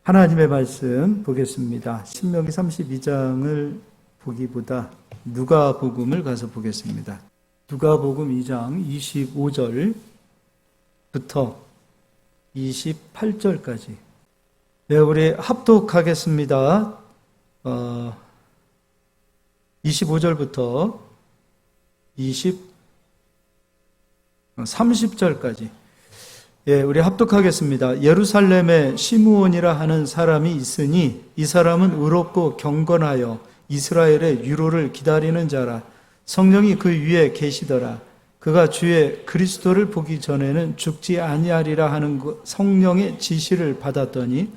하나님의 말씀 보겠습니다. 신명기 32장을 보기보다 누가복음을 가서 보겠습니다. 누가복음 2장 25절부터 28절까지. 네, 우리 합독하겠습니다. 25절부터 30절까지. 예, 우리 합독하겠습니다. 예루살렘에 시므온이라 하는 사람이 있으니 이 사람은 의롭고 경건하여 이스라엘의 유로를 기다리는 자라. 성령이 그 위에 계시더라. 그가 주의 그리스도를 보기 전에는 죽지 아니하리라 하는 성령의 지시를 받았더니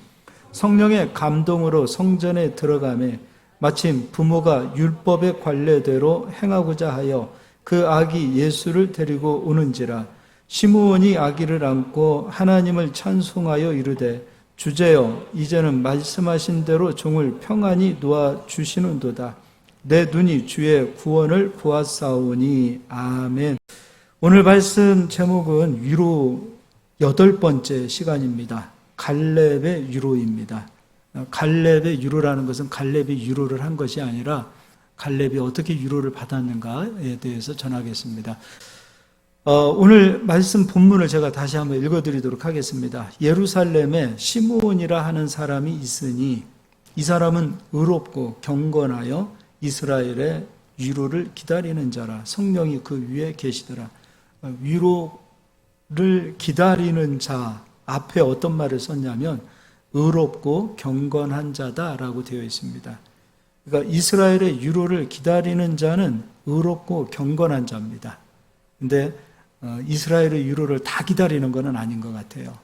성령의 감동으로 성전에 들어가매 마침 부모가 율법의 관례대로 행하고자 하여 그 아기 예수를 데리고 오는지라. 시므온이 아기를 안고 하나님을 찬송하여 이르되 주제여 이제는 말씀하신 대로 종을 평안히 놓아 주시는도다. 내 눈이 주의 구원을 보았사오니. 아멘. 오늘 말씀 제목은 위로 8번째 시간입니다. 갈렙의 위로입니다. 갈렙의 위로라는 것은 갈렙이 위로를 한 것이 아니라 갈렙이 어떻게 위로를 받았는가에 대해서 전하겠습니다. 오늘 말씀 본문을 제가 다시 한번 읽어드리도록 하겠습니다. 예루살렘에 시므온이라 하는 사람이 있으니 이 사람은 의롭고 경건하여 이스라엘의 위로를 기다리는 자라. 성령이 그 위에 계시더라. 위로를 기다리는 자 앞에 어떤 말을 썼냐면 의롭고 경건한 자다라고 되어 있습니다. 그러니까 이스라엘의 위로를 기다리는 자는 의롭고 경건한 자입니다. 근데 이스라엘의 위로를 다 기다리는 것은 아닌 것 같아요.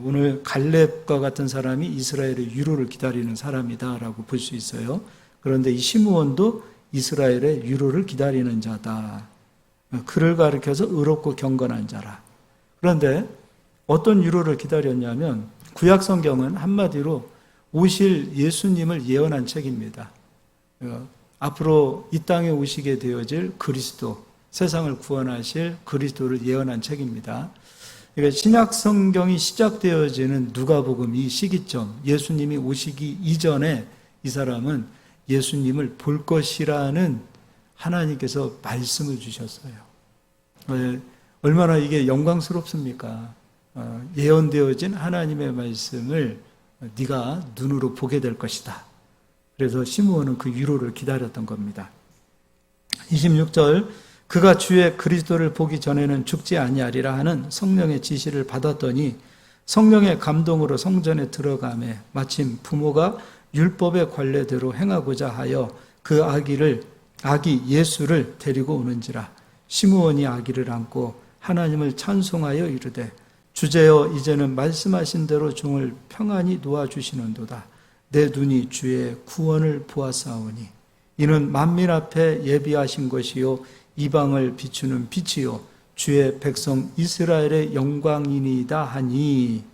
오늘 갈렙과 같은 사람이 이스라엘의 위로를 기다리는 사람이다라고 볼 수 있어요. 그런데 이 시므온도 이스라엘의 위로를 기다리는 자다. 그를 가리켜서 의롭고 경건한 자라. 그런데 어떤 위로를 기다렸냐면 구약 성경은 한마디로 오실 예수님을 예언한 책입니다. 앞으로 이 땅에 오시게 되어질 그리스도, 세상을 구원하실 그리스도를 예언한 책입니다. 그러니까 신약 성경이 시작되어지는 누가복음 이 시기점, 예수님이 오시기 이전에 이 사람은 예수님을 볼 것이라는 하나님께서 말씀을 주셨어요. 얼마나 이게 영광스럽습니까? 예언되어진 하나님의 말씀을 네가 눈으로 보게 될 것이다. 그래서 시므온은 그 위로를 기다렸던 겁니다. 26절, 그가 주의 그리스도를 보기 전에는 죽지 아니하리라 하는 성령의 지시를 받았더니 성령의 감동으로 성전에 들어가매 마침 부모가 율법의 관례대로 행하고자 하여 그 아기 예수를 데리고 오는지라. 시므온이 아기를 안고 하나님을 찬송하여 이르되 주제여 이제는 말씀하신 대로 종을 평안히 놓아주시는도다. 내 눈이 주의 구원을 보았사오니 이는 만민 앞에 예비하신 것이요 이방을 비추는 빛이요 주의 백성 이스라엘의 영광이니이다 하니.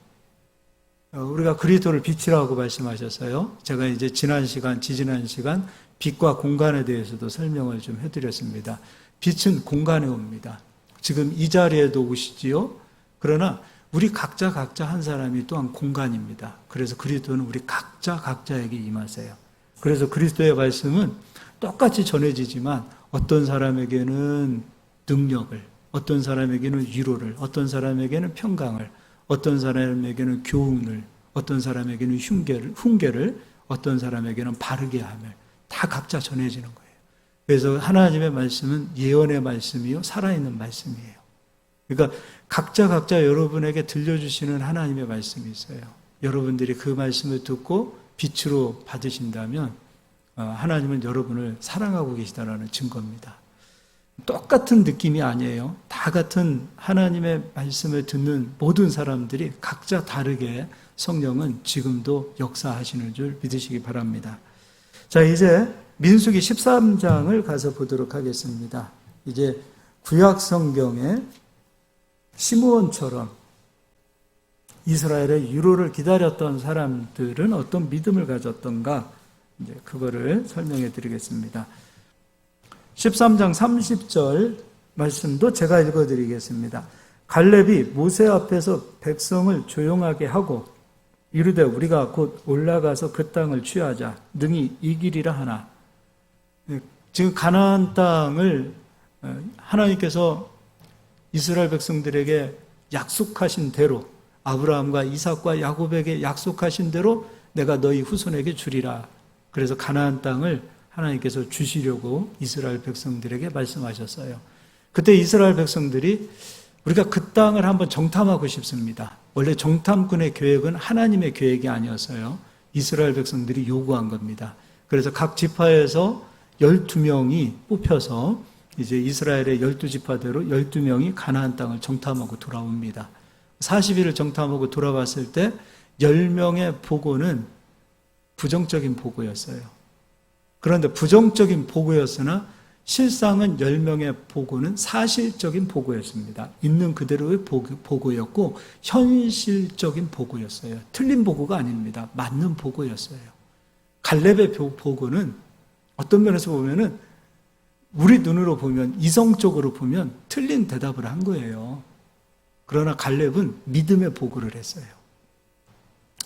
우리가 그리스도를 빛이라고 말씀하셨어요. 제가 이제 지지난 시간 빛과 공간에 대해서도 설명을 좀 해드렸습니다. 빛은 공간에 옵니다. 지금 이 자리에도 오시지요. 그러나 우리 각자 한 사람이 또한 공간입니다. 그래서 그리스도는 우리 각자에게 임하세요. 그래서 그리스도의 말씀은 똑같이 전해지지만 어떤 사람에게는 능력을, 어떤 사람에게는 위로를, 어떤 사람에게는 평강을, 어떤 사람에게는 교훈을, 어떤 사람에게는 훈계를, 어떤 사람에게는 바르게 함을 다 각자 전해지는 거예요. 그래서 하나님의 말씀은 예언의 말씀이요 살아있는 말씀이에요. 그러니까 각자 여러분에게 들려주시는 하나님의 말씀이 있어요. 여러분들이 그 말씀을 듣고 빛으로 받으신다면 하나님은 여러분을 사랑하고 계시다라는 증거입니다. 똑같은 느낌이 아니에요. 다 같은 하나님의 말씀을 듣는 모든 사람들이 각자 다르게 성령은 지금도 역사하시는 줄 믿으시기 바랍니다. 자, 이제 민수기 13장을 가서 보도록 하겠습니다. 이제 구약 성경에 시므온처럼 이스라엘의 위로를 기다렸던 사람들은 어떤 믿음을 가졌던가, 이제 그거를 설명해 드리겠습니다. 13장 30절 말씀도 제가 읽어 드리겠습니다. 갈렙이 모세 앞에서 백성을 조용하게 하고 이르되 우리가 곧 올라가서 그 땅을 취하자 능히 이기리라 하나. 지금 가나안 땅을 하나님께서 이스라엘 백성들에게 약속하신 대로, 아브라함과 이삭과 야곱에게 약속하신 대로 내가 너희 후손에게 주리라. 그래서 가나안 땅을 하나님께서 주시려고 이스라엘 백성들에게 말씀하셨어요. 그때 이스라엘 백성들이 우리가 그 땅을 한번 정탐하고 싶습니다. 원래 정탐꾼의 계획은 하나님의 계획이 아니었어요. 이스라엘 백성들이 요구한 겁니다. 그래서 각 지파에서 12명이 뽑혀서 이제 이스라엘의 12지파대로 12명이 가나안 땅을 정탐하고 돌아옵니다. 40일을 정탐하고 돌아왔을 때 10명의 보고는 부정적인 보고였어요. 그런데 부정적인 보고였으나 실상은 10명의 보고는 사실적인 보고였습니다. 있는 그대로의 보고였고 현실적인 보고였어요. 틀린 보고가 아닙니다. 맞는 보고였어요. 갈렙의 보고는 어떤 면에서 보면은 우리 눈으로 보면, 이성적으로 보면 틀린 대답을 한 거예요. 그러나 갈렙은 믿음의 보고를 했어요.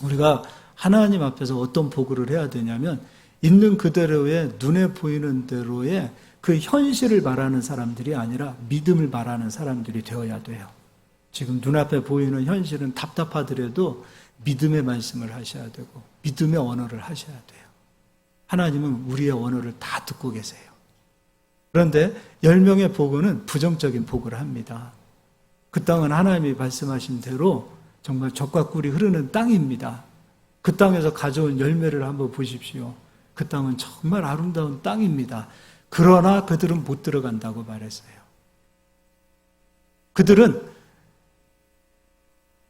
우리가 하나님 앞에서 어떤 보고를 해야 되냐면 있는 그대로의 눈에 보이는 대로의 그 현실을 말하는 사람들이 아니라 믿음을 말하는 사람들이 되어야 돼요. 지금 눈앞에 보이는 현실은 답답하더라도 믿음의 말씀을 하셔야 되고 믿음의 언어를 하셔야 돼요. 하나님은 우리의 언어를 다 듣고 계세요. 그런데 10명의 보고는 부정적인 보고를 합니다. 그 땅은 하나님이 말씀하신 대로 정말 젖과 꿀이 흐르는 땅입니다. 그 땅에서 가져온 열매를 한번 보십시오. 그 땅은 정말 아름다운 땅입니다. 그러나 그들은 못 들어간다고 말했어요. 그들은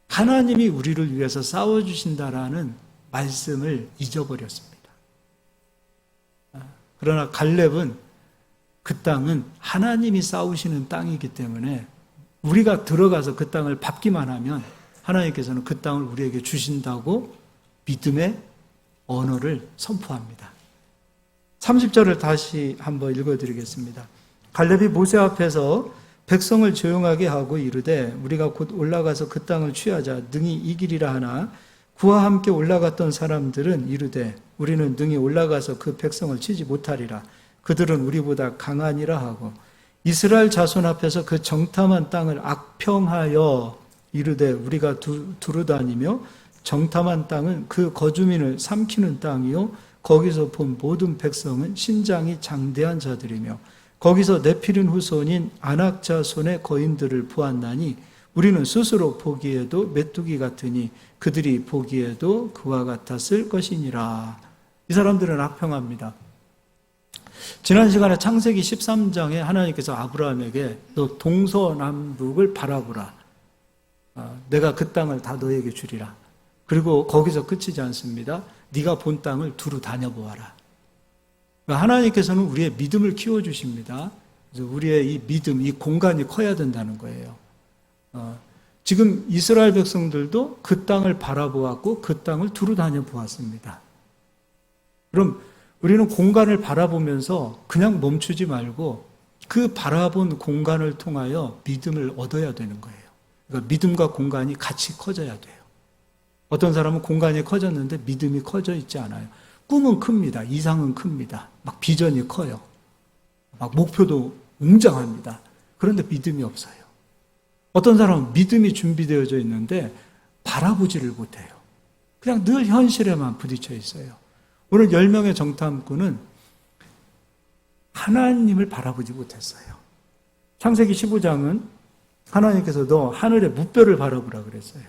하나님이 우리를 위해서 싸워주신다라는 말씀을 잊어버렸습니다. 그러나 갈렙은 그 땅은 하나님이 싸우시는 땅이기 때문에 우리가 들어가서 그 땅을 밟기만 하면 하나님께서는 그 땅을 우리에게 주신다고 믿음의 언어를 선포합니다. 30절을 다시 한번 읽어드리겠습니다. 갈렙이 모세 앞에서 백성을 조용하게 하고 이르되 우리가 곧 올라가서 그 땅을 취하자 능히 이기리라 하나 그와 함께 올라갔던 사람들은 이르되 우리는 능히 올라가서 그 백성을 치지 못하리라. 그들은 우리보다 강하니라 하고 이스라엘 자손 앞에서 그 정탐한 땅을 악평하여 이르되 우리가 두루다니며 정탐한 땅은 그 거주민을 삼키는 땅이요 거기서 본 모든 백성은 신장이 장대한 자들이며 거기서 네피린 후손인 아낙 자손의 거인들을 보았나니 우리는 스스로 보기에도 메뚜기 같으니 그들이 보기에도 그와 같았을 것이니라. 이 사람들은 악평합니다. 지난 시간에 창세기 13장에 하나님께서 아브라함에게 너 동서남북을 바라보라. 내가 그 땅을 다 너에게 주리라. 그리고 거기서 끝이지 않습니다. 네가 본 땅을 두루 다녀보아라. 하나님께서는 우리의 믿음을 키워주십니다. 그래서 우리의 이 믿음, 이 공간이 커야 된다는 거예요. 지금 이스라엘 백성들도 그 땅을 바라보았고 그 땅을 두루 다녀보았습니다. 그럼 우리는 공간을 바라보면서 그냥 멈추지 말고 그 바라본 공간을 통하여 믿음을 얻어야 되는 거예요. 그러니까 믿음과 공간이 같이 커져야 돼요. 어떤 사람은 공간이 커졌는데 믿음이 커져 있지 않아요. 꿈은 큽니다. 이상은 큽니다. 막 비전이 커요. 막 목표도 웅장합니다. 그런데 믿음이 없어요. 어떤 사람은 믿음이 준비되어져 있는데 바라보지를 못해요. 그냥 늘 현실에만 부딪혀 있어요. 오늘 10명의 정탐꾼은 하나님을 바라보지 못했어요. 창세기 15장은 하나님께서 너 하늘의 무뼈를 바라보라 그랬어요.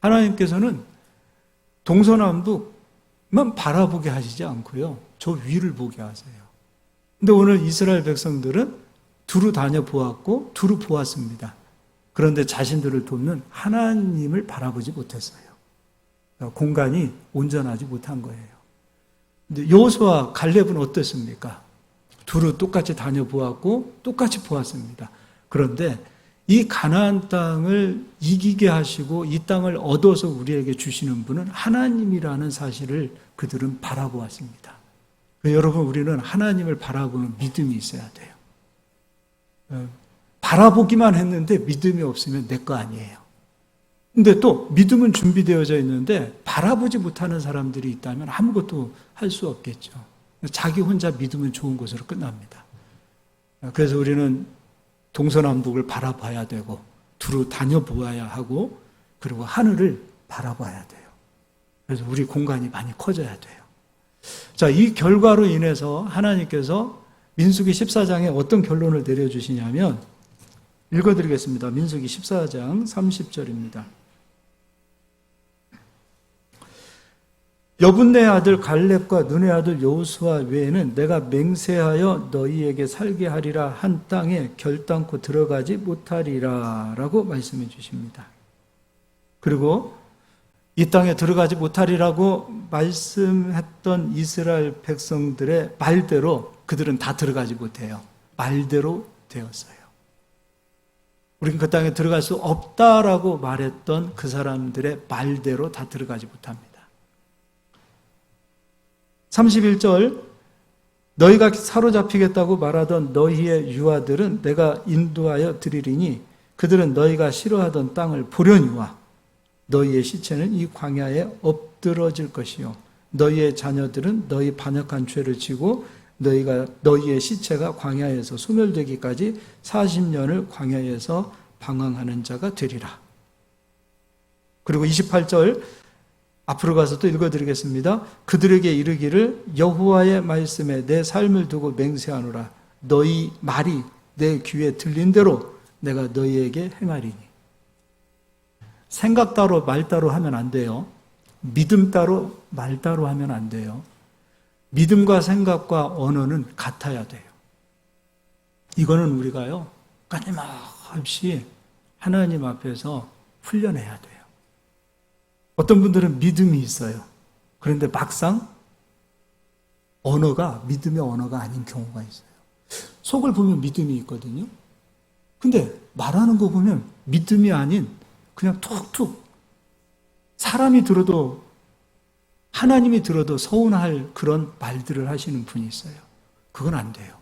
하나님께서는 동서남북만 바라보게 하시지 않고요. 저 위를 보게 하세요. 근데 오늘 이스라엘 백성들은 두루 다녀보았고 두루 보았습니다. 그런데 자신들을 돕는 하나님을 바라보지 못했어요. 공간이 온전하지 못한 거예요. 근데 여호수아 갈렙은 어땠습니까? 두루 똑같이 다녀보았고 똑같이 보았습니다. 그런데 이 가나안 땅을 이기게 하시고 이 땅을 얻어서 우리에게 주시는 분은 하나님이라는 사실을 그들은 바라보았습니다. 여러분, 우리는 하나님을 바라보는 믿음이 있어야 돼요. 바라보기만 했는데 믿음이 없으면 내 거 아니에요. 근데 또 믿음은 준비되어져 있는데 바라보지 못하는 사람들이 있다면 아무것도 할 수 없겠죠. 자기 혼자 믿으면 좋은 것으로 끝납니다. 그래서 우리는 동서남북을 바라봐야 되고 두루 다녀보아야 하고 그리고 하늘을 바라봐야 돼요. 그래서 우리 공간이 많이 커져야 돼요. 자, 이 결과로 인해서 하나님께서 민수기 14장에 어떤 결론을 내려주시냐면 읽어드리겠습니다. 민수기 14장 30절입니다. 여분네 아들 갈렙과 눈의 아들 여호수아 외에는 내가 맹세하여 너희에게 살게 하리라 한 땅에 결단코 들어가지 못하리라 라고 말씀해 주십니다. 그리고 이 땅에 들어가지 못하리라고 말씀했던 이스라엘 백성들의 말대로 그들은 다 들어가지 못해요. 말대로 되었어요. 우리는 그 땅에 들어갈 수 없다라고 말했던 그 사람들의 말대로 다 들어가지 못합니다. 31절 너희가 사로잡히겠다고 말하던 너희의 유아들은 내가 인도하여 드리리니 그들은 너희가 싫어하던 땅을 보려니와 너희의 시체는 이 광야에 엎드러질 것이요 너희의 자녀들은 너희 반역한 죄를 지고 너희의 시체가 광야에서 소멸되기까지 40년을 광야에서 방황하는 자가 되리라. 그리고 28절 앞으로 가서 또 읽어드리겠습니다. 그들에게 이르기를 여호와의 말씀에 내 삶을 두고 맹세하노라. 너희 말이 내 귀에 들린 대로 내가 너희에게 행하리니. 생각 따로 말 따로 하면 안 돼요. 믿음 따로 말 따로 하면 안 돼요. 믿음과 생각과 언어는 같아야 돼요. 이거는 우리가요, 끊임없이 하나님 앞에서 훈련해야 돼요. 어떤 분들은 믿음이 있어요. 그런데 막상 언어가 믿음의 언어가 아닌 경우가 있어요. 속을 보면 믿음이 있거든요. 근데 말하는 거 보면 믿음이 아닌 그냥 툭툭 사람이 들어도 하나님이 들어도 서운할 그런 말들을 하시는 분이 있어요. 그건 안 돼요.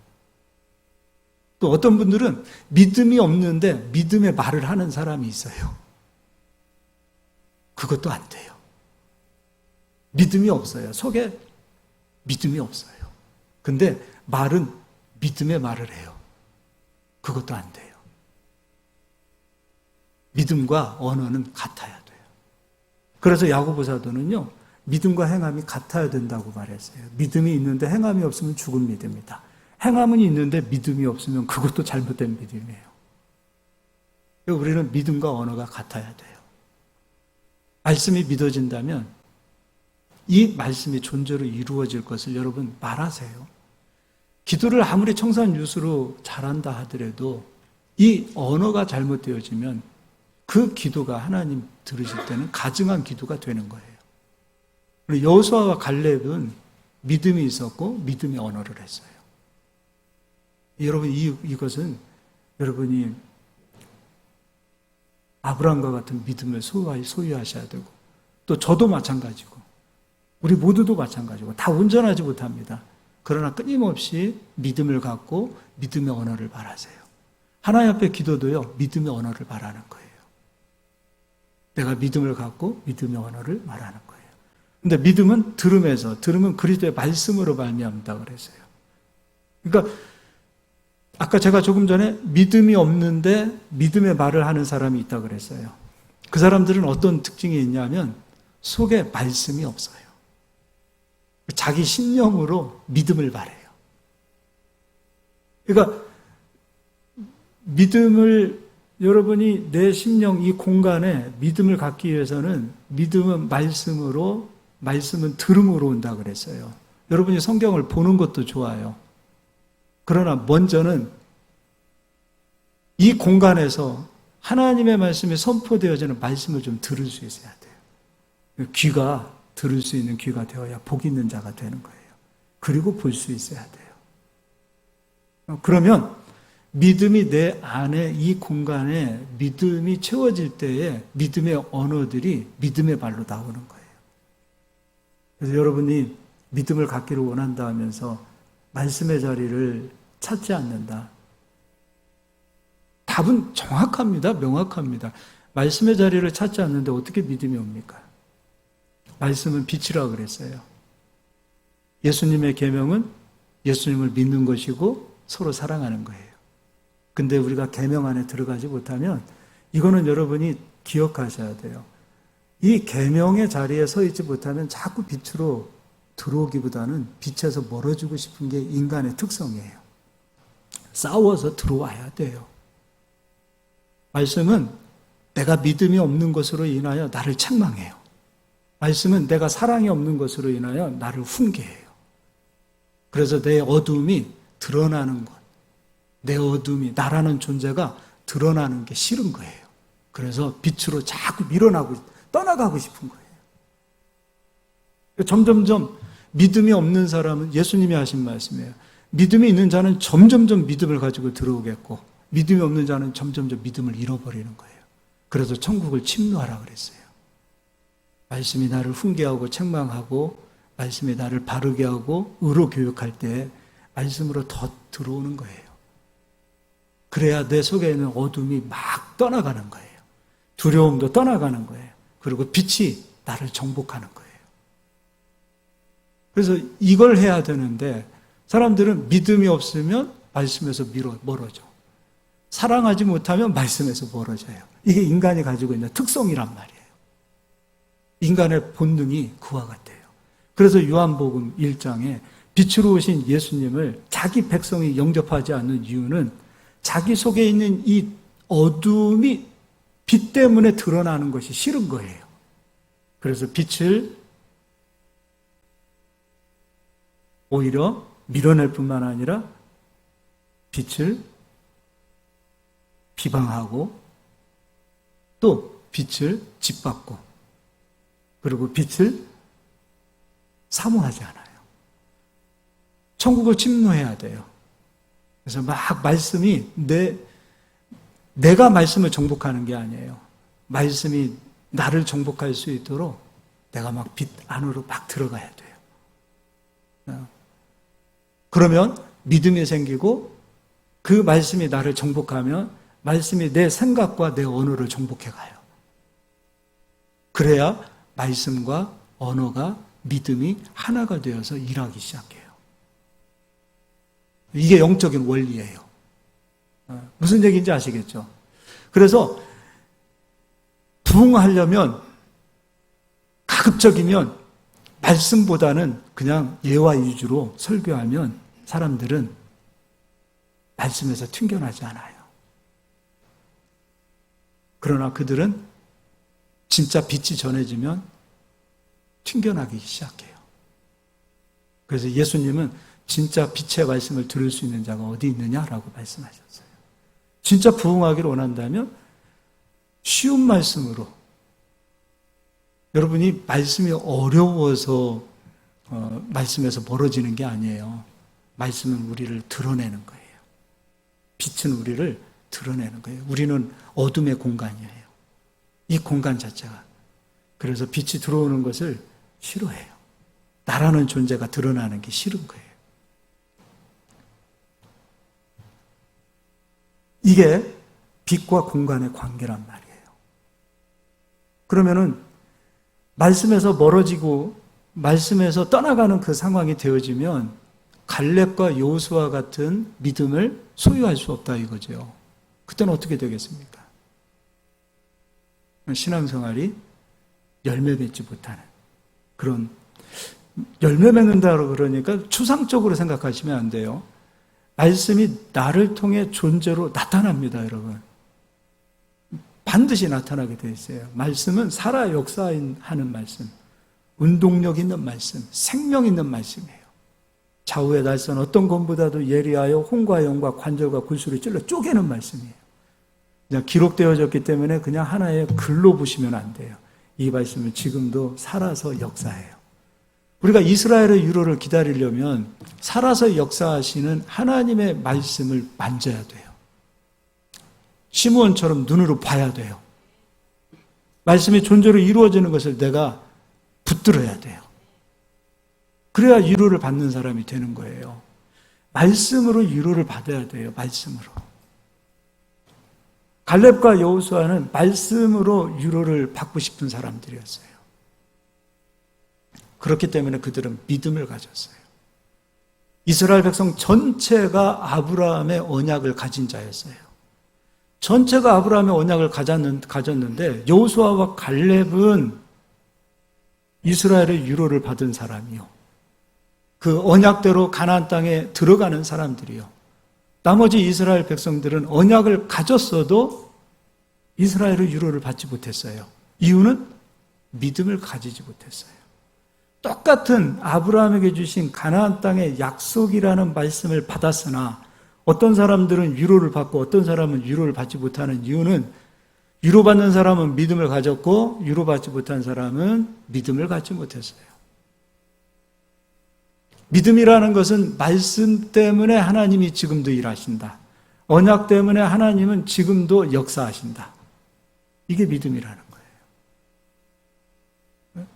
또 어떤 분들은 믿음이 없는데 믿음의 말을 하는 사람이 있어요. 그것도 안 돼요. 믿음이 없어요. 속에 믿음이 없어요. 근데 말은 믿음의 말을 해요. 그것도 안 돼요. 믿음과 언어는 같아야 돼요. 그래서 야고보 사도는요, 믿음과 행함이 같아야 된다고 말했어요. 믿음이 있는데 행함이 없으면 죽은 믿음이다. 행함은 있는데 믿음이 없으면 그것도 잘못된 믿음이에요. 우리는 믿음과 언어가 같아야 돼요. 말씀이 믿어진다면 이 말씀이 존재로 이루어질 것을 여러분 말하세요. 기도를 아무리 청산유수로 잘한다 하더라도 이 언어가 잘못되어지면 그 기도가 하나님 들으실 때는 가증한 기도가 되는 거예요. 여호수아와 갈렙은 믿음이 있었고 믿음의 언어를 했어요. 여러분 이것은 여러분이 아브라함과 같은 믿음을 소유하셔야 되고 또 저도 마찬가지고 우리 모두도 마찬가지고 다 온전하지 못합니다. 그러나 끊임없이 믿음을 갖고 믿음의 언어를 말하세요. 하나님 앞에 기도도요, 믿음의 언어를 말하는 거예요. 내가 믿음을 갖고 믿음의 언어를 말하는 거예요. 근데 믿음은 들으면 그리스도의 말씀으로 말미암다 그랬어요. 그러니까 아까 제가 조금 전에 믿음이 없는데 믿음의 말을 하는 사람이 있다고 그랬어요. 그 사람들은 어떤 특징이 있냐면 속에 말씀이 없어요. 자기 신념으로 믿음을 말해요. 그러니까 믿음을 여러분이 내 심령 이 공간에 믿음을 갖기 위해서는 믿음은 말씀은 들음으로 온다 그랬어요. 여러분이 성경을 보는 것도 좋아요. 그러나 먼저는 이 공간에서 하나님의 말씀이 선포되어지는 말씀을 좀 들을 수 있어야 돼요. 귀가 들을 수 있는 귀가 되어야 복 있는 자가 되는 거예요. 그리고 볼 수 있어야 돼요. 그러면 믿음이 내 안에 이 공간에 믿음이 채워질 때에 믿음의 언어들이 믿음의 말로 나오는 거예요. 그래서 여러분이 믿음을 갖기를 원한다 하면서 말씀의 자리를 찾지 않는다. 답은 정확합니다. 명확합니다. 말씀의 자리를 찾지 않는데 어떻게 믿음이 옵니까? 말씀은 빛이라고 그랬어요. 예수님의 계명은 예수님을 믿는 것이고 서로 사랑하는 거예요. 근데 우리가 계명 안에 들어가지 못하면 이거는 여러분이 기억하셔야 돼요. 이 계명의 자리에 서 있지 못하면 자꾸 빛으로 들어오기보다는 빛에서 멀어지고 싶은 게 인간의 특성이에요. 싸워서 들어와야 돼요. 말씀은 내가 믿음이 없는 것으로 인하여 나를 책망해요. 말씀은 내가 사랑이 없는 것으로 인하여 나를 훈계해요. 그래서 내 어둠이 드러나는 것, 내 어둠이, 나라는 존재가 드러나는 게 싫은 거예요. 그래서 빛으로 자꾸 떠나가고 싶은 거예요. 점점점 믿음이 없는 사람은 예수님이 하신 말씀이에요. 믿음이 있는 자는 점점점 믿음을 가지고 들어오겠고, 믿음이 없는 자는 점점점 믿음을 잃어버리는 거예요. 그래서 천국을 침노하라 그랬어요. 말씀이 나를 훈계하고 책망하고 말씀이 나를 바르게 하고 의로 교육할 때 말씀으로 더 들어오는 거예요. 그래야 내 속에 있는 어둠이 막 떠나가는 거예요. 두려움도 떠나가는 거예요. 그리고 빛이 나를 정복하는 거예요. 그래서 이걸 해야 되는데 사람들은 믿음이 없으면 말씀에서 멀어져. 사랑하지 못하면 말씀에서 멀어져요. 이게 인간이 가지고 있는 특성이란 말이에요. 인간의 본능이 그와 같아요. 그래서 요한복음 1장에 빛으로 오신 예수님을 자기 백성이 영접하지 않는 이유는 자기 속에 있는 이 어둠이 빛 때문에 드러나는 것이 싫은 거예요. 그래서 빛을 오히려 밀어낼 뿐만 아니라 빛을 비방하고 또 빛을 짓밟고 그리고 빛을 사모하지 않아요. 천국을 침노해야 돼요. 그래서 막 말씀이 내가 말씀을 정복하는 게 아니에요. 말씀이 나를 정복할 수 있도록 내가 막 빛 안으로 막 들어가야 돼요. 그러면 믿음이 생기고 그 말씀이 나를 정복하면 말씀이 내 생각과 내 언어를 정복해 가요. 그래야 말씀과 언어가 믿음이 하나가 되어서 일하기 시작해요. 이게 영적인 원리예요. 무슨 얘기인지 아시겠죠? 그래서 부흥하려면 가급적이면 말씀보다는 그냥 예와 위주로 설교하면 사람들은 말씀에서 튕겨나지 않아요. 그러나 그들은 진짜 빛이 전해지면 튕겨나기 시작해요. 그래서 예수님은 진짜 빛의 말씀을 들을 수 있는 자가 어디 있느냐라고 말씀하셨어요. 진짜 부흥하기를 원한다면 쉬운 말씀으로, 여러분이 말씀이 어려워서 말씀에서 멀어지는 게 아니에요. 말씀은 우리를 드러내는 거예요. 빛은 우리를 드러내는 거예요. 우리는 어둠의 공간이에요. 이 공간 자체가. 그래서 빛이 들어오는 것을 싫어해요. 나라는 존재가 드러나는 게 싫은 거예요. 이게 빛과 공간의 관계란 말이에요. 그러면은 말씀에서 멀어지고 말씀에서 떠나가는 그 상황이 되어지면 갈렙과 여호수아 같은 믿음을 소유할 수 없다 이거죠. 그때는 어떻게 되겠습니까? 신앙생활이 열매 맺지 못하는 그런, 열매 맺는다고 그러니까 추상적으로 생각하시면 안 돼요. 말씀이 나를 통해 존재로 나타납니다, 여러분. 반드시 나타나게 되어 있어요. 말씀은 살아 역사하는 말씀, 운동력 있는 말씀, 생명 있는 말씀이에요. 좌우의 날선 어떤 것보다도 예리하여 혼과 영과 관절과 골수를 찔러 쪼개는 말씀이에요. 그냥 기록되어졌기 때문에 그냥 하나의 글로 보시면 안 돼요. 이 말씀은 지금도 살아서 역사해요. 우리가 이스라엘의 유로를 기다리려면 살아서 역사하시는 하나님의 말씀을 만져야 돼요. 시므온처럼 눈으로 봐야 돼요. 말씀이 존재로 이루어지는 것을 내가 붙들어야 돼요. 그래야 위로를 받는 사람이 되는 거예요. 말씀으로 위로를 받아야 돼요. 말씀으로. 갈렙과 여호수아는 말씀으로 위로를 받고 싶은 사람들이었어요. 그렇기 때문에 그들은 믿음을 가졌어요. 이스라엘 백성 전체가 아브라함의 언약을 가진 자였어요. 전체가 아브라함의 언약을 가졌는데 여호수아와 갈렙은 이스라엘의 위로를 받은 사람이요. 그 언약대로 가나안 땅에 들어가는 사람들이요. 나머지 이스라엘 백성들은 언약을 가졌어도 이스라엘의 위로를 받지 못했어요. 이유는 믿음을 가지지 못했어요. 똑같은 아브라함에게 주신 가나안 땅의 약속이라는 말씀을 받았으나 어떤 사람들은 위로를 받고 어떤 사람은 위로를 받지 못하는 이유는 위로받는 사람은 믿음을 가졌고 위로받지 못한 사람은 믿음을 갖지 못했어요. 믿음이라는 것은 말씀 때문에 하나님이 지금도 일하신다. 언약 때문에 하나님은 지금도 역사하신다. 이게 믿음이라는 거예요.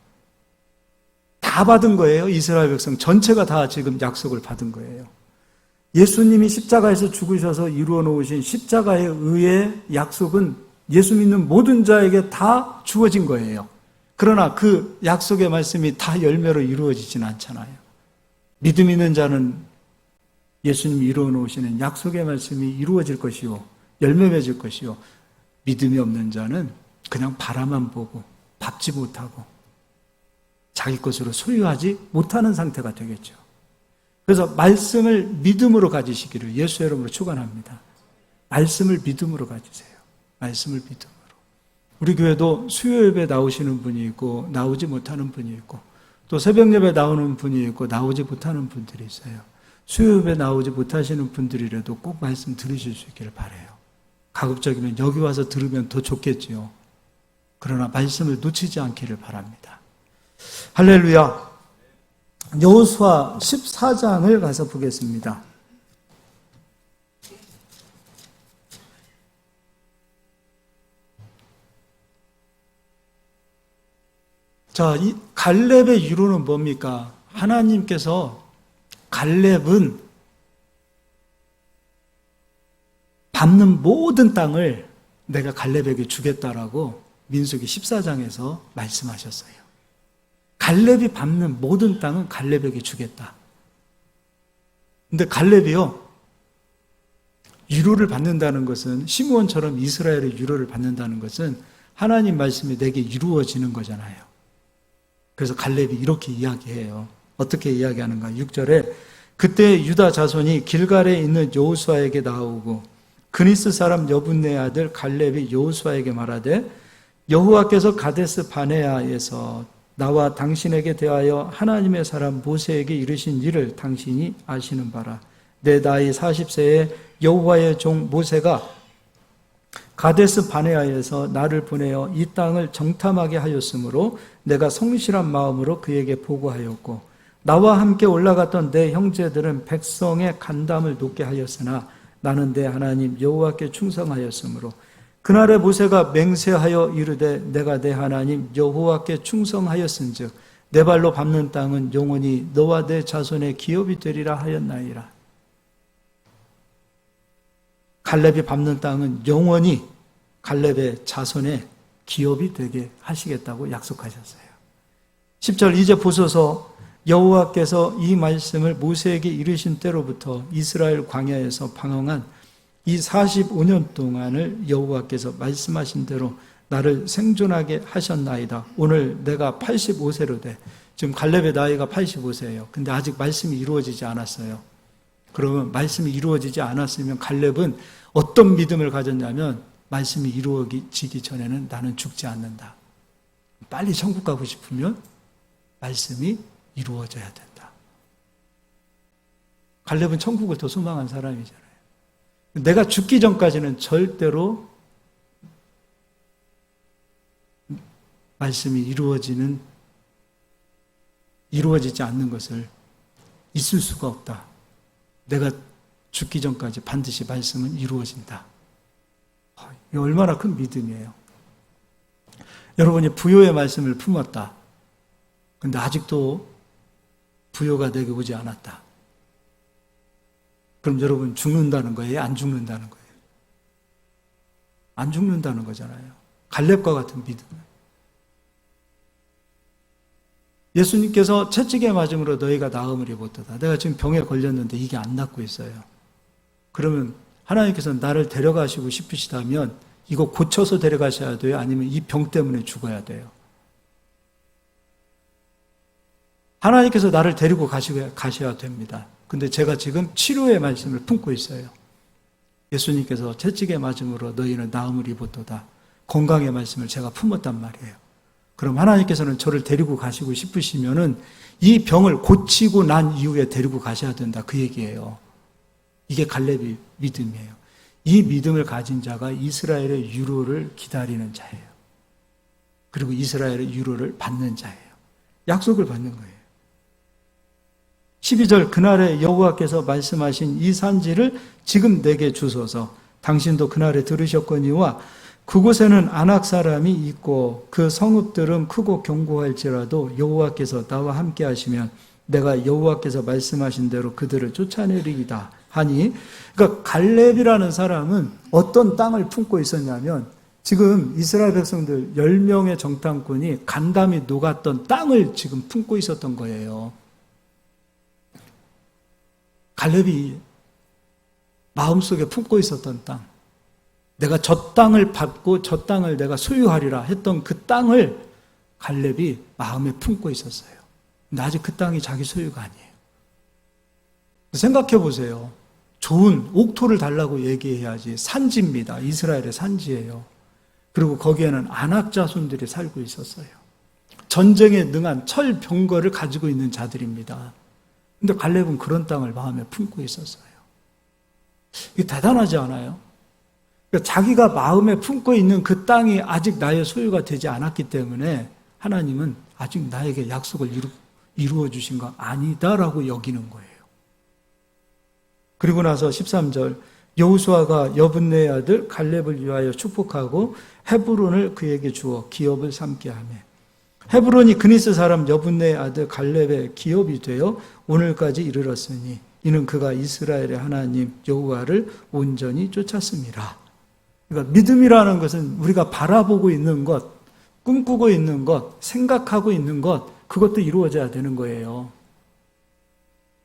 다 받은 거예요. 이스라엘 백성 전체가 다 지금 약속을 받은 거예요. 예수님이 십자가에서 죽으셔서 이루어 놓으신 십자가의 의의 약속은 예수 믿는 모든 자에게 다 주어진 거예요. 그러나 그 약속의 말씀이 다 열매로 이루어지진 않잖아요. 믿음 있는 자는 예수님이 이루어 놓으시는 약속의 말씀이 이루어질 것이요, 열매 맺을 것이요. 믿음이 없는 자는 그냥 바라만 보고 밟지 못하고 자기 것으로 소유하지 못하는 상태가 되겠죠. 그래서 말씀을 믿음으로 가지시기를 예수의 이름으로 축원합니다. 말씀을 믿음으로 가지세요. 말씀을 믿음으로. 우리 교회도 수요 예배 나오시는 분이 있고 나오지 못하는 분이 있고 또 새벽 예배 나오는 분이 있고 나오지 못하는 분들이 있어요. 수요 예배 나오지 못하시는 분들이라도 꼭 말씀 들으실 수 있기를 바라요. 가급적이면 여기 와서 들으면 더 좋겠지요. 그러나 말씀을 놓치지 않기를 바랍니다. 할렐루야. 여호수아 14장을 가서 보겠습니다. 자, 이 갈렙의 위로는 뭡니까? 하나님께서 갈렙은 밟는 모든 땅을 내가 갈렙에게 주겠다라고 민수기 14장에서 말씀하셨어요. 갈렙이 밟는 모든 땅은 갈렙에게 주겠다. 근데 갈렙이요, 위로를 받는다는 것은, 시므온처럼 이스라엘의 위로를 받는다는 것은 하나님 말씀이 내게 이루어지는 거잖아요. 그래서 갈렙이 이렇게 이야기해요. 어떻게 이야기하는가? 6절에 그때 유다 자손이 길갈에 있는 여호수아에게 나오고 그니스 사람 여분네 아들 갈렙이 여호수아에게 말하되 여호와께서 가데스 바네아에서 나와 당신에게 대하여 하나님의 사람 모세에게 이르신 일을 당신이 아시는 바라. 내 나이 40세에 여호와의 종 모세가 가데스 바네아에서 나를 보내어 이 땅을 정탐하게 하였으므로 내가 성실한 마음으로 그에게 보고하였고 나와 함께 올라갔던 내 형제들은 백성의 간담을 높게 하였으나 나는 내 하나님 여호와께 충성하였으므로 그날에 모세가 맹세하여 이르되 내가 내 하나님 여호와께 충성하였은즉 내 발로 밟는 땅은 영원히 너와 내 자손의 기업이 되리라 하였나이다. 갈렙이 밟는 땅은 영원히 갈렙의 자손의 기업이 되게 하시겠다고 약속하셨어요. 10절 이제 보소서 여호와께서 이 말씀을 모세에게 이르신 때로부터 이스라엘 광야에서 방황한 이 45년 동안을 여호와께서 말씀하신 대로 나를 생존하게 하셨나이다. 오늘 내가 85세로 돼. 지금 갈렙의 나이가 85세예요. 근데 아직 말씀이 이루어지지 않았어요. 그러면 말씀이 이루어지지 않았으면 갈렙은 어떤 믿음을 가졌냐면 말씀이 이루어지기 전에는 나는 죽지 않는다. 빨리 천국 가고 싶으면 말씀이 이루어져야 된다. 갈렙은 천국을 더 소망한 사람이잖아요. 내가 죽기 전까지는 절대로 말씀이 이루어지지 않는 것을 있을 수가 없다. 내가 죽기 전까지 반드시 말씀은 이루어진다. 이게 얼마나 큰 믿음이에요. 여러분이 부요의 말씀을 품었다. 근데 아직도 부요가 내게 오지 않았다. 그럼 여러분 죽는다는 거예요? 안 죽는다는 거예요? 안 죽는다는 거잖아요. 갈렙과 같은 믿음. 예수님께서 채찍에 맞음으로 너희가 나음을 입었도다. 내가 지금 병에 걸렸는데 이게 안 낫고 있어요. 그러면 하나님께서 나를 데려가시고 싶으시다면 이거 고쳐서 데려가셔야 돼요? 아니면 이 병 때문에 죽어야 돼요? 하나님께서 나를 데리고 가셔야 됩니다. 근데 제가 지금 치료의 말씀을 품고 있어요. 예수님께서 채찍에 맞음으로 너희는 나음을 입었도다. 건강의 말씀을 제가 품었단 말이에요. 그럼 하나님께서는 저를 데리고 가시고 싶으시면은 이 병을 고치고 난 이후에 데리고 가셔야 된다. 그 얘기예요. 이게 갈렙의 믿음이에요. 이 믿음을 가진 자가 이스라엘의 유로를 기다리는 자예요. 그리고 이스라엘의 유로를 받는 자예요. 약속을 받는 거예요. 12절 그날에 여호와께서 말씀하신 이 산지를 지금 내게 주소서. 당신도 그날에 들으셨거니와 그곳에는 아낙 사람이 있고 그 성읍들은 크고 견고할지라도 여호와께서 나와 함께 하시면 내가 여호와께서 말씀하신 대로 그들을 쫓아내리이다 하니, 그러니까 갈렙이라는 사람은 어떤 땅을 품고 있었냐면 지금 이스라엘 백성들 10명의 정탐꾼이 간담이 녹았던 땅을 지금 품고 있었던 거예요. 갈렙이 마음속에 품고 있었던 땅, 내가 저 땅을 받고 저 땅을 내가 소유하리라 했던 그 땅을 갈렙이 마음에 품고 있었어요. 근데 아직 그 땅이 자기 소유가 아니에요. 생각해 보세요. 좋은 옥토를 달라고 얘기해야지. 산지입니다. 이스라엘의 산지예요. 그리고 거기에는 아낙 자손들이 살고 있었어요. 전쟁에 능한 철병거를 가지고 있는 자들입니다. 근데 갈렙은 그런 땅을 마음에 품고 있었어요. 이게 대단하지 않아요? 그러니까 자기가 마음에 품고 있는 그 땅이 아직 나의 소유가 되지 않았기 때문에 하나님은 아직 나에게 약속을 이루어 주신 거 아니다라고 여기는 거예요. 그리고 나서 13절 여호수아가 여분네의 아들 갈렙을 위하여 축복하고 헤브론을 그에게 주어 기업을 삼게 하며 헤브론이 그니스 사람 여분네의 아들 갈렙의 기업이 되어 오늘까지 이르렀으니 이는 그가 이스라엘의 하나님 여호와를 온전히 쫓았습니다. 그러니까 믿음이라는 것은 우리가 바라보고 있는 것, 꿈꾸고 있는 것, 생각하고 있는 것, 그것도 이루어져야 되는 거예요.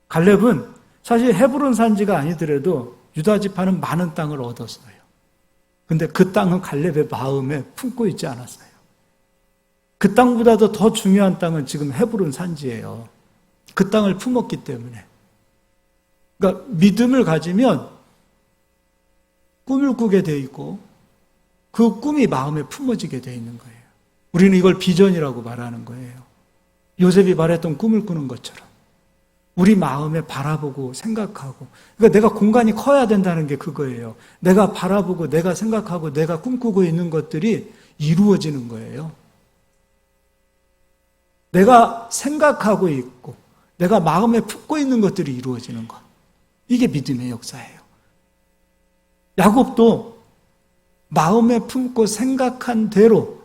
갈렙은 사실 헤브론 산지가 아니더라도 유다 지파는 많은 땅을 얻었어요. 근데 그 땅은 갈렙의 마음에 품고 있지 않았어요. 그 땅보다도 더 중요한 땅은 지금 헤브론 산지예요. 그 땅을 품었기 때문에. 그러니까 믿음을 가지면 꿈을 꾸게 돼 있고 그 꿈이 마음에 품어지게 돼 있는 거예요. 우리는 이걸 비전이라고 말하는 거예요. 요셉이 말했던 꿈을 꾸는 것처럼 우리 마음에 바라보고 생각하고, 그러니까 내가 공간이 커야 된다는 게 그거예요. 내가 바라보고 내가 생각하고 내가 꿈꾸고 있는 것들이 이루어지는 거예요. 내가 생각하고 있고 내가 마음에 품고 있는 것들이 이루어지는 것, 이게 믿음의 역사예요. 야곱도 마음에 품고 생각한 대로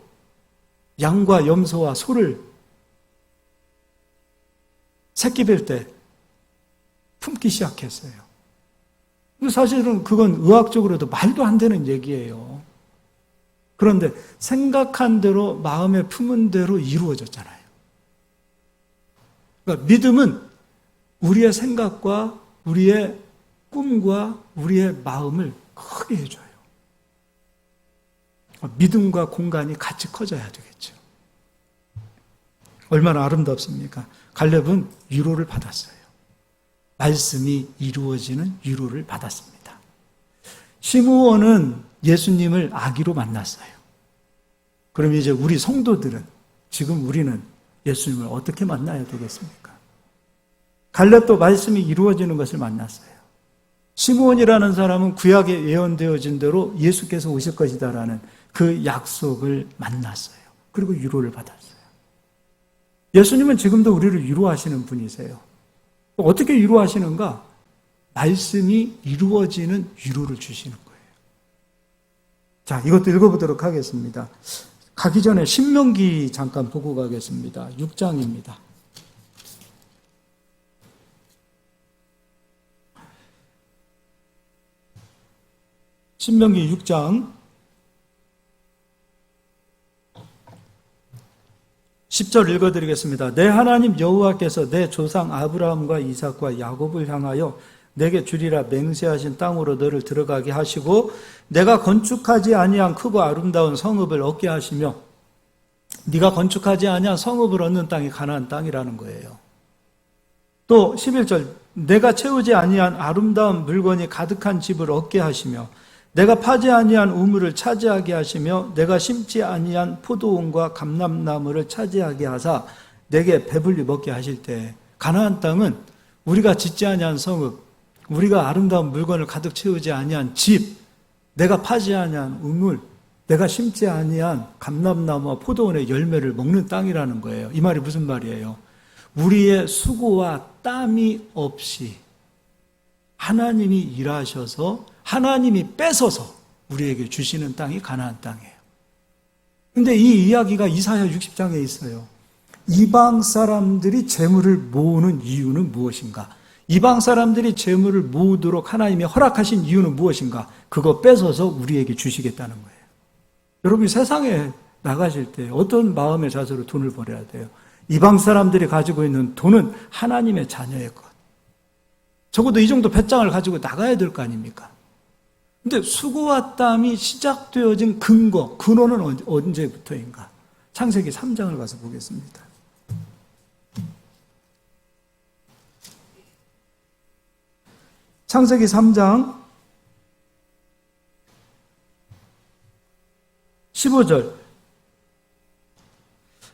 양과 염소와 소를 새끼 뵐 때 품기 시작했어요. 사실은 그건 의학적으로도 말도 안 되는 얘기예요. 그런데 생각한 대로 마음에 품은 대로 이루어졌잖아요. 그러니까 믿음은 우리의 생각과 우리의 꿈과 우리의 마음을 크게 해줘요. 믿음과 공간이 같이 커져야 되겠죠. 얼마나 아름답습니까? 갈렙은 위로를 받았어요. 말씀이 이루어지는 위로를 받았습니다. 시므온은 예수님을 아기로 만났어요. 그럼 이제 우리 성도들은, 지금 우리는 예수님을 어떻게 만나야 되겠습니까? 갈렙도 말씀이 이루어지는 것을 만났어요. 시므온이라는 사람은 구약에 예언되어진 대로 예수께서 오실 것이다라는 그 약속을 만났어요. 그리고 위로를 받았어요. 예수님은 지금도 우리를 위로하시는 분이세요. 어떻게 위로하시는가? 말씀이 이루어지는 위로를 주시는 거예요. 자, 이것도 읽어보도록 하겠습니다. 가기 전에 신명기 잠깐 보고 가겠습니다. 6장입니다. 신명기 6장 10절 읽어드리겠습니다. 내 하나님 여호와께서 내 조상 아브라함과 이삭과 야곱을 향하여 내게 주리라 맹세하신 땅으로 너를 들어가게 하시고 내가 건축하지 아니한 크고 아름다운 성읍을 얻게 하시며 네가 건축하지 아니한 성읍을 얻는 땅이 가나안 땅이라는 거예요. 또 11절 내가 채우지 아니한 아름다운 물건이 가득한 집을 얻게 하시며 내가 파지 아니한 우물을 차지하게 하시며 내가 심지 아니한 포도원과 감람나무를 차지하게 하사 내게 배불리 먹게 하실 때 가나안 땅은 우리가 짓지 아니한 성읍, 우리가 아름다운 물건을 가득 채우지 아니한 집, 내가 파지 아니한 우물, 내가 심지 아니한 감람나무와 포도원의 열매를 먹는 땅이라는 거예요. 이 말이 무슨 말이에요? 우리의 수고와 땀이 없이 하나님이 일하셔서 하나님이 뺏어서 우리에게 주시는 땅이 가나안 땅이에요. 근데 이 이야기가 이사야 60장에 있어요. 이방 사람들이 재물을 모으는 이유는 무엇인가? 이방 사람들이 재물을 모으도록 하나님이 허락하신 이유는 무엇인가? 그거 뺏어서 우리에게 주시겠다는 거예요. 여러분이 세상에 나가실 때 어떤 마음의 자세로 돈을 벌여야 돼요? 이방 사람들이 가지고 있는 돈은 하나님의 자녀의 것. 적어도 이 정도 배짱을 가지고 나가야 될 거 아닙니까? 근데 수고와 땀이 시작되어진 근원은 언제부터인가? 창세기 3장을 가서 보겠습니다. 창세기 3장 15절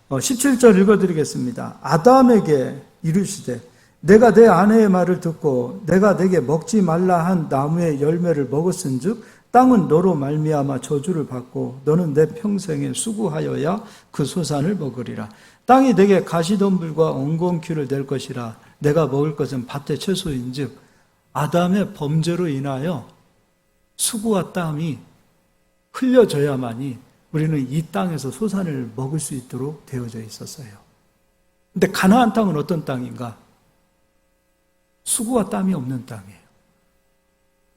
17절 읽어드리겠습니다. 아담에게 이르시되 내가 내 아내의 말을 듣고 내가 내게 먹지 말라 한 나무의 열매를 먹었은즉 땅은 너로 말미암아 저주를 받고 너는 내 평생에 수고하여야 그 소산을 먹으리라. 땅이 내게 가시덤불과 엉겅퀴를 낼 것이라. 내가 먹을 것은 밭의 채소인즉 아담의 범죄로 인하여 수고와 땀이 흘려져야만이 우리는 이 땅에서 소산을 먹을 수 있도록 되어져 있었어요. 근데 가나안 땅은 어떤 땅인가? 수고와 땀이 없는 땅이에요.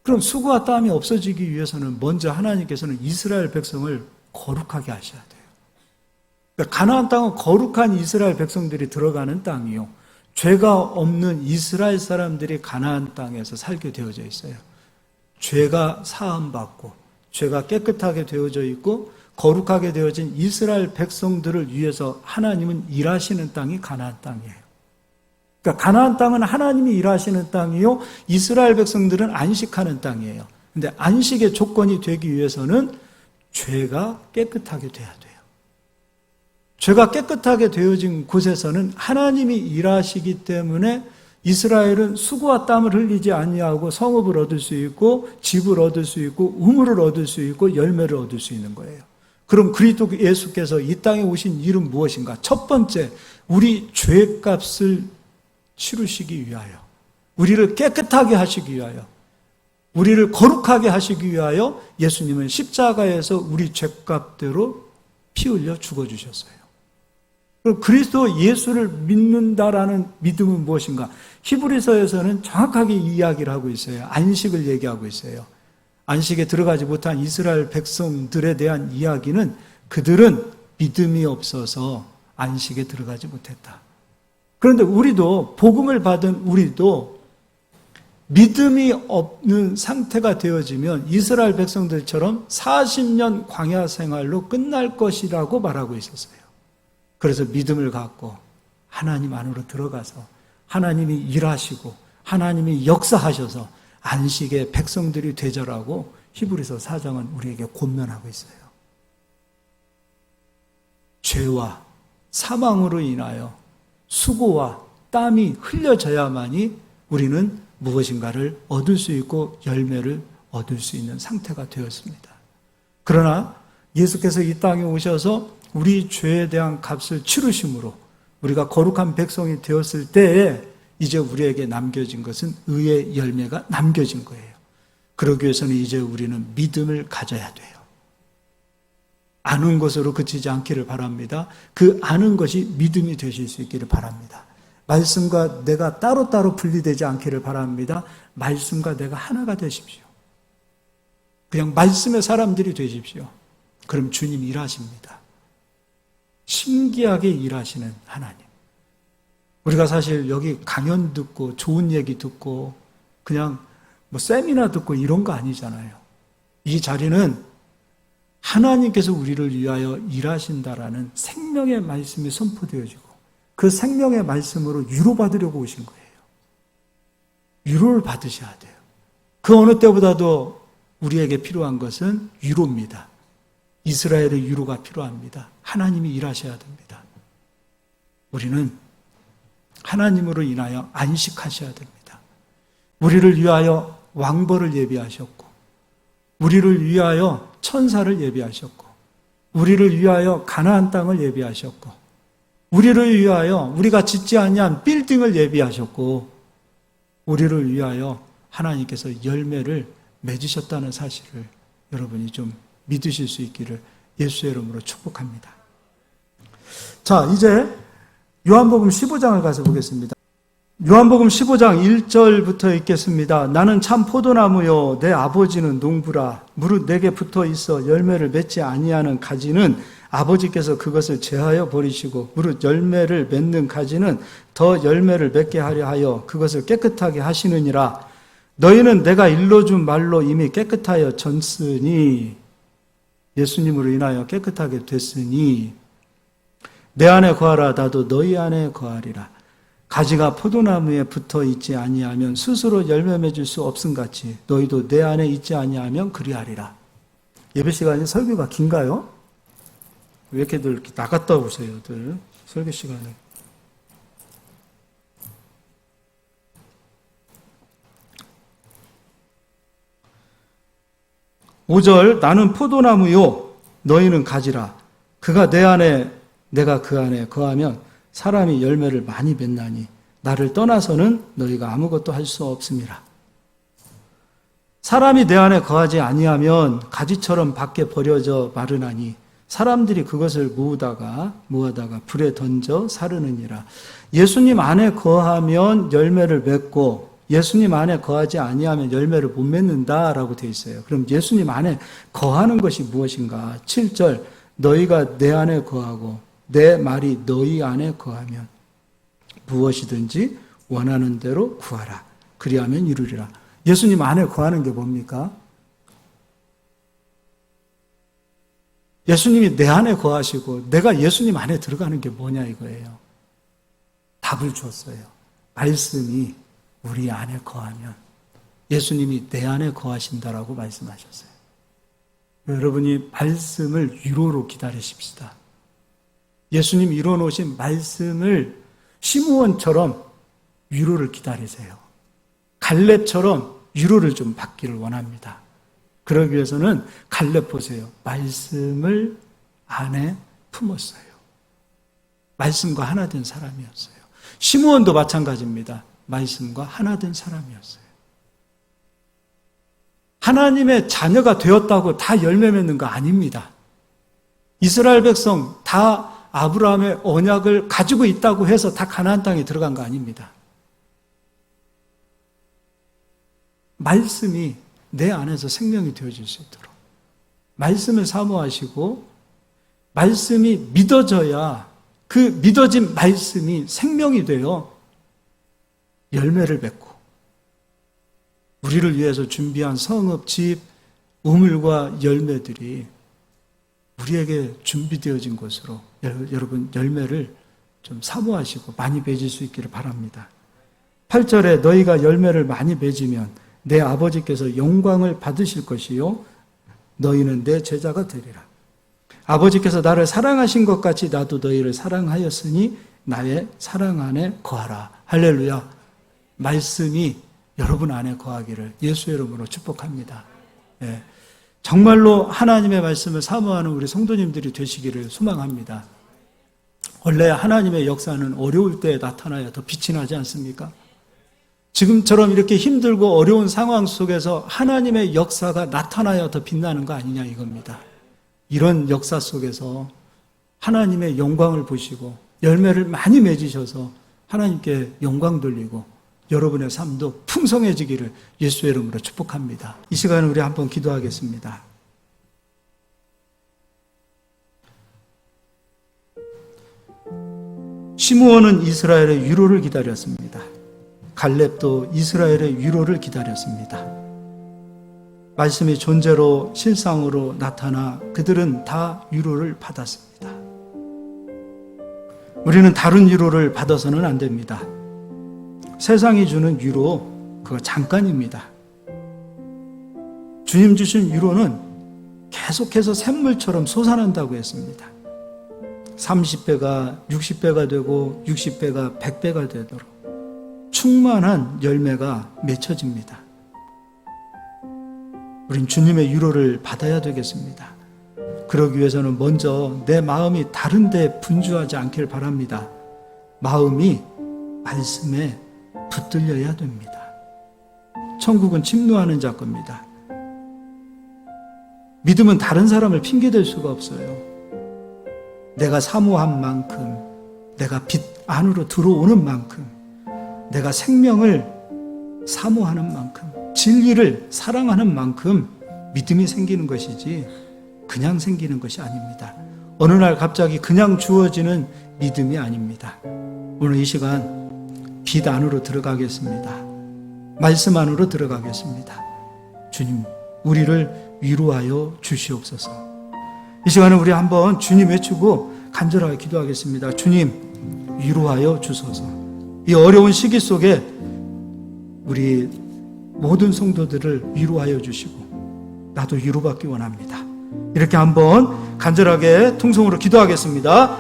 그럼 수고와 땀이 없어지기 위해서는 먼저 하나님께서는 이스라엘 백성을 거룩하게 하셔야 돼요. 그러니까 가나안 땅은 거룩한 이스라엘 백성들이 들어가는 땅이요. 죄가 없는 이스라엘 사람들이 가나안 땅에서 살게 되어져 있어요. 죄가 사함받고 죄가 깨끗하게 되어져 있고 거룩하게 되어진 이스라엘 백성들을 위해서 하나님은 일하시는 땅이 가나안 땅이에요. 그러니까 가나안 땅은 하나님이 일하시는 땅이요, 이스라엘 백성들은 안식하는 땅이에요. 근데 안식의 조건이 되기 위해서는 죄가 깨끗하게 돼야 돼요. 죄가 깨끗하게 되어진 곳에서는 하나님이 일하시기 때문에 이스라엘은 수고와 땀을 흘리지 아니하고 성읍을 얻을 수 있고 집을 얻을 수 있고 우물을 얻을 수 있고 열매를 얻을 수 있는 거예요. 그럼 그리스도 예수께서 이 땅에 오신 일은 무엇인가? 첫 번째, 우리 죄값을 치르시기 위하여, 우리를 깨끗하게 하시기 위하여, 우리를 거룩하게 하시기 위하여 예수님은 십자가에서 우리 죄값대로 피 흘려 죽어주셨어요. 그럼 그리스도 예수를 믿는다라는 믿음은 무엇인가? 히브리서에서는 정확하게 이 이야기를 하고 있어요. 안식을 얘기하고 있어요. 안식에 들어가지 못한 이스라엘 백성들에 대한 이야기는 그들은 믿음이 없어서 안식에 들어가지 못했다. 그런데 우리도, 복음을 받은 우리도 믿음이 없는 상태가 되어지면 이스라엘 백성들처럼 40년 광야 생활로 끝날 것이라고 말하고 있었어요. 그래서 믿음을 갖고 하나님 안으로 들어가서 하나님이 일하시고 하나님이 역사하셔서 안식의 백성들이 되자라고 히브리서 4장은 우리에게 권면하고 있어요. 죄와 사망으로 인하여 수고와 땀이 흘려져야만이 우리는 무엇인가를 얻을 수 있고 열매를 얻을 수 있는 상태가 되었습니다. 그러나 예수께서 이 땅에 오셔서 우리 죄에 대한 값을 치르심으로 우리가 거룩한 백성이 되었을 때에 이제 우리에게 남겨진 것은 의의 열매가 남겨진 거예요. 그러기 위해서는 이제 우리는 믿음을 가져야 돼요. 아는 것으로 그치지 않기를 바랍니다. 그 아는 것이 믿음이 되실 수 있기를 바랍니다. 말씀과 내가 따로따로 분리되지 않기를 바랍니다. 말씀과 내가 하나가 되십시오. 그냥 말씀의 사람들이 되십시오. 그럼 주님이 일하십니다. 신기하게 일하시는 하나님. 우리가 사실 여기 강연 듣고 좋은 얘기 듣고 그냥 뭐 세미나 듣고 이런 거 아니잖아요. 이 자리는 하나님께서 우리를 위하여 일하신다라는 생명의 말씀이 선포되어지고 그 생명의 말씀으로 위로받으려고 오신 거예요. 위로를 받으셔야 돼요. 그 어느 때보다도 우리에게 필요한 것은 위로입니다. 이스라엘의 위로가 필요합니다. 하나님이 일하셔야 됩니다. 우리는 하나님으로 인하여 안식하셔야 됩니다. 우리를 위하여 왕벌을 예비하셨고, 우리를 위하여 천사를 예비하셨고, 우리를 위하여 가나안 땅을 예비하셨고, 우리를 위하여 우리가 짓지 아니한 빌딩을 예비하셨고, 우리를 위하여 하나님께서 열매를 맺으셨다는 사실을 여러분이 좀 믿으실 수 있기를 예수의 이름으로 축복합니다. 자, 이제 요한복음 15장을 가서 보겠습니다. 요한복음 15장 1절부터 읽겠습니다. 나는 참 포도나무요 내 아버지는 농부라. 무릇 내게 붙어 있어 열매를 맺지 아니하는 가지는 아버지께서 그것을 제하여 버리시고 무릇 열매를 맺는 가지는 더 열매를 맺게 하려 하여 그것을 깨끗하게 하시느니라. 너희는 내가 일러준 말로 이미 깨끗하여 졌으니, 예수님으로 인하여 깨끗하게 됐으니 내 안에 거하라. 나도 너희 안에 거하리라. 가지가 포도나무에 붙어 있지 아니하면 스스로 열매 맺을 수 없음같이 너희도 내 안에 있지 아니하면 그리하리라. 예배 시간이 설교가 긴가요? 왜 이렇게들 이렇게 나갔다 오세요들 설교 시간에. 5절 나는 포도나무요 너희는 가지라. 그가 내 안에 내가 그 안에 거하면 사람이 열매를 많이 맺나니 나를 떠나서는 너희가 아무것도 할 수 없음이라. 사람이 내 안에 거하지 아니하면 가지처럼 밖에 버려져 마르나니 사람들이 그것을 모아다가 불에 던져 사르느니라. 예수님 안에 거하면 열매를 맺고 예수님 안에 거하지 아니하면 열매를 못 맺는다라고 되어 있어요. 그럼 예수님 안에 거하는 것이 무엇인가? 7절 너희가 내 안에 거하고 내 말이 너희 안에 거하면 무엇이든지 원하는 대로 구하라. 그리하면 이루리라. 예수님 안에 거하는 게 뭡니까? 예수님이 내 안에 거하시고 내가 예수님 안에 들어가는 게 뭐냐 이거예요. 답을 줬어요. 말씀이 우리 안에 거하면 예수님이 내 안에 거하신다라고 말씀하셨어요. 여러분이 말씀을 위로로 기다리십시다. 예수님 이뤄놓으신 말씀을 시므온처럼 위로를 기다리세요. 갈렙처럼 위로를 좀 받기를 원합니다. 그러기 위해서는 갈렙 보세요. 말씀을 안에 품었어요. 말씀과 하나 된 사람이었어요. 시므온도 마찬가지입니다. 말씀과 하나 된 사람이었어요. 하나님의 자녀가 되었다고 다 열매 맺는 거 아닙니다. 이스라엘 백성 다 아브라함의 언약을 가지고 있다고 해서 다 가나안 땅에 들어간 거 아닙니다. 말씀이 내 안에서 생명이 되어질 수 있도록 말씀을 사모하시고 말씀이 믿어져야 그 믿어진 말씀이 생명이 되어 열매를 맺고 우리를 위해서 준비한 성읍, 집, 우물과 열매들이 우리에게 준비되어진 것으로 여러분 열매를 좀 사모하시고 많이 맺을 수 있기를 바랍니다. 8절에 너희가 열매를 많이 맺으면 내 아버지께서 영광을 받으실 것이요 너희는 내 제자가 되리라. 아버지께서 나를 사랑하신 것 같이 나도 너희를 사랑하였으니 나의 사랑 안에 거하라. 할렐루야. 말씀이 여러분 안에 거하기를 예수의 이름으로 축복합니다. 예. 정말로 하나님의 말씀을 사모하는 우리 성도님들이 되시기를 소망합니다. 원래 하나님의 역사는 어려울 때 나타나야 더 빛이 나지 않습니까? 지금처럼 이렇게 힘들고 어려운 상황 속에서 하나님의 역사가 나타나야 더 빛나는 거 아니냐 이겁니다. 이런 역사 속에서 하나님의 영광을 보시고 열매를 많이 맺으셔서 하나님께 영광 돌리고 여러분의 삶도 풍성해지기를 예수의 이름으로 축복합니다. 이 시간에 우리 한번 기도하겠습니다. 시므온은 이스라엘의 위로를 기다렸습니다. 갈렙도 이스라엘의 위로를 기다렸습니다. 말씀이 존재로 실상으로 나타나 그들은 다 위로를 받았습니다. 우리는 다른 위로를 받아서는 안 됩니다. 세상이 주는 위로, 그거 잠깐입니다. 주님 주신 위로는 계속해서 샘물처럼 솟아난다고 했습니다. 30배가 60배가 되고 60배가 100배가 되도록 충만한 열매가 맺혀집니다. 우린 주님의 위로를 받아야 되겠습니다. 그러기 위해서는 먼저 내 마음이 다른 데 분주하지 않길 바랍니다. 마음이 말씀에 붙들려야 됩니다. 천국은 침노하는 자 겁니다. 믿음은 다른 사람을 핑계댈 수가 없어요. 내가 사모한 만큼, 내가 빛 안으로 들어오는 만큼, 내가 생명을 사모하는 만큼, 진리를 사랑하는 만큼 믿음이 생기는 것이지 그냥 생기는 것이 아닙니다. 어느 날 갑자기 그냥 주어지는 믿음이 아닙니다. 오늘 이 시간 빛 안으로 들어가겠습니다. 말씀 안으로 들어가겠습니다. 주님, 우리를 위로하여 주시옵소서. 이 시간에 우리 한번 주님 외치고 간절하게 기도하겠습니다. 주님, 위로하여 주소서. 이 어려운 시기 속에 우리 모든 성도들을 위로하여 주시고 나도 위로받기 원합니다. 이렇게 한번 간절하게 통성으로 기도하겠습니다.